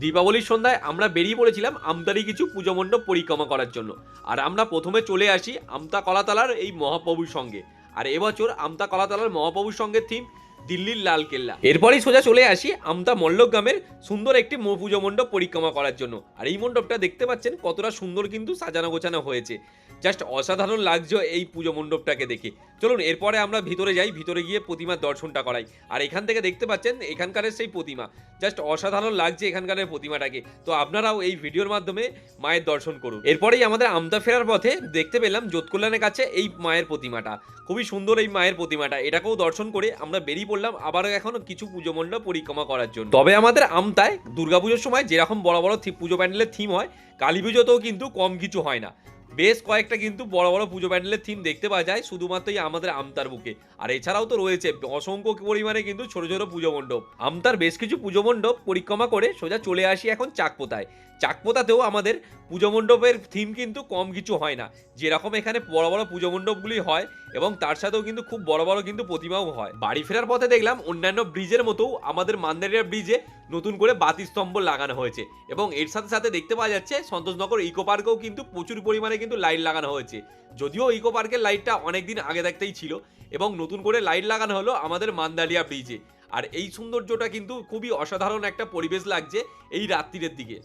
দীপাবলির সন্ধ্যায় আমরা বেরিয়ে পড়েছিলাম আমতারই কিছু পুজো মণ্ডপ পরিক্রমা করার জন্য। আর আমরা প্রথমে চলে আসি আমতা কলাতলার এই মহাপ্রভুর সঙ্গে। আর এবছর আমতা কলাতলার মহাপ্রভুর সঙ্গে থিম দিল্লির লাল কেল্লা। এরপরই সোজা চলে আসি আমতা মল্লগ্রামের সুন্দর একটি পুজো মণ্ডপ পরিক্রমা করার জন্য। আর এই মণ্ডপটা দেখতে পাচ্ছেন কতটা সুন্দর কিন্তু সাজানো গোছানো হয়েছে, জাস্ট অসাধারণ লাগছে এই পুজো মণ্ডপটাকে দেখে। চলুন এরপরে আমরা ভিতরে যাই, ভিতরে গিয়ে প্রতিমার দর্শনটা করাই। আর এখান থেকে দেখতে পাচ্ছেন এখানকার সেই প্রতিমা, জাস্ট অসাধারণ লাগছে এখানকার প্রতিমাটাকে। তো আপনারাও এই ভিডিওর মাধ্যমে মায়ের দর্শন করুন। এরপরেই আমাদের আমতা ফেরার পথে দেখতে পেলাম যোতকল্যাণের কাছে এই মায়ের প্রতিমাটা, খুবই সুন্দর এই মায়ের প্রতিমাটা। এটাকেও দর্শন করে আমরা বেরিয়ে পড়লাম আবারও এখনো কিছু পুজো মণ্ডপ পরিক্রমা করার জন্য। তবে আমাদের আমতায় দুর্গাপুজোর সময় যেরকম বড় বড় পুজো প্যান্ডেলের থিম হয়, কালী পুজোতেও কিন্তু কম কিছু হয় না। বেশ কয়েকটা কিন্তু বড় বড় পুজো প্যান্ডেলের থিম দেখতে পাওয়া যায় শুধুমাত্রই আমাদের আমতার বুকে। আর এছাড়াও তো রয়েছে অসংখ্য পরিমাণে কিন্তু ছোট ছোট পুজো মণ্ডপ। আমতার বেশ কিছু পুজো মণ্ডপ পরিক্রমা করে সোজা চলে আসি এখন চাকপোতায়। চাকপোতাতেও আমাদের পুজো মণ্ডপের থিম কিন্তু কম কিছু হয় না, যেরকম এখানে বড় বড় পুজো মণ্ডপগুলি হয় এবং তার সাথেও কিন্তু খুব বড় বড় কিন্তু প্রতিমাও হয়। বাড়ি ফেরার পথে দেখলাম অন্যান্য ব্রিজের মতো আমাদের মান্দারিয়া ব্রিজে নতুন করে বাতিস্তম্ভ লাগানো হয়েছে এবং এর সাথে সাথে দেখতে পাওয়া যাচ্ছে সন্তোষনগর ইকো পার্কেও কিন্তু প্রচুর পরিমাণে কিন্তু লাইট লাগানো হয়েছে। যদিও ইকো পার্কের লাইটটা অনেকদিন আগে থাকতেই ছিল এবং নতুন করে লাইট লাগানো হলো আমাদের মান্দারিয়া ব্রিজে। আর এই সৌন্দর্যটা কিন্তু খুবই অসাধারণ একটা পরিবেশ লাগছে এই রাত্রির দিকে।